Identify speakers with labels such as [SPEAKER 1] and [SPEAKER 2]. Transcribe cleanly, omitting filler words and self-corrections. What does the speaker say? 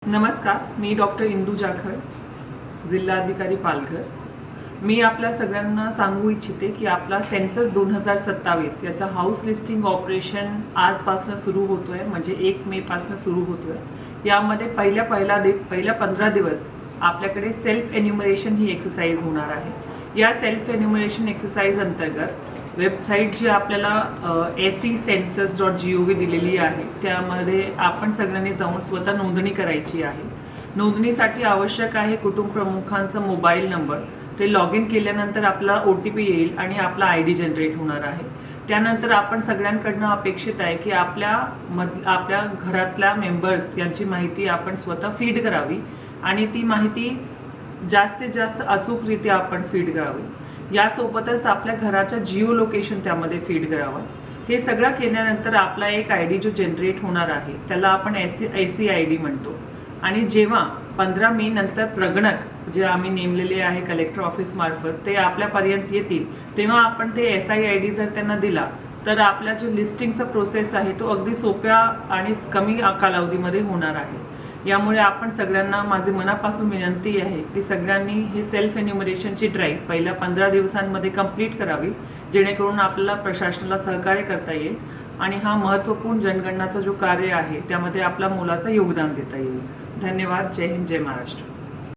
[SPEAKER 1] नमस्कार, मी डॉक्टर इंदू जाखड, जिल्हाधिकारी पालघर। मी आपल्या सगळ्यांना सांगू इच्छिते की आपला सेन्सस 2027 याचा हाऊस लिस्टिंग ऑपरेशन आजपासून सुरू होतोय, म्हणजे 1 मे पासून सुरू होतोय। यामध्ये पहिल्या 15 दिवस आपल्याकडे सेल्फ एन्युमरेशन ही एक्सरसाइज होणार आहे। या सेल्फ एन्युमरेशन एक्सरसाइज अंतर्गत वेबसाईट जी आपल्याला secensus.gov दिलेली आहे, त्यामध्ये आपण सगळ्यांनी जाऊन स्वतः नोंदणी करायची आहे। नोंदणीसाठी आवश्यक आहे कुटुंब प्रमुखांचा मोबाईल नंबर। ते लॉग इन केल्यानंतर आपला OTP येईल आणि आपला ID जनरेट होणार आहे। त्यानंतर आपण सगळ्यांकडून अपेक्षित आहे की आपल्या घरातल्या मेंबर्स यांची माहिती आपण स्वतः फीड करावी आणि ती माहिती जास्तीत जास्त अचूकरित्या आपण फीड करावी। यासोबतच आपल्या घराच्या जिओ लोकेशन त्यामध्ये फीड करावं। हे सगळं केल्यानंतर आपला एक ID जो जनरेट होणार आहे त्याला आपण SCID म्हणतो। आणि जेव्हा 15 मे नंतर प्रगणक जे आम्ही नेमलेले आहे कलेक्टर ऑफिस मार्फत ते आपल्यापर्यंत येतील, तेव्हा आपण ते SID जर त्यांना दिला तर आपला जो लिस्टिंगचा प्रोसेस आहे तो अगदी सोप्या आणि कमी कालावधीमध्ये होणार आहे। यामुळे आपण सगळ्यांना माझे मनापासून विनंती आहे की सगळ्यांनी हे सेल्फ एन्युमरेशनची ड्राईव्ह पहिल्या 15 दिवसांमध्ये कंप्लीट करावी, जेणेकरून आपल्याला प्रशासनाला सहकार्य करता येईल आणि हा महत्त्वपूर्ण जनगणनाचा जो कार्य आहे त्यामध्ये आपल्या मोलाचं योगदान देता येईल। धन्यवाद। जय हिंद, जय महाराष्ट्र।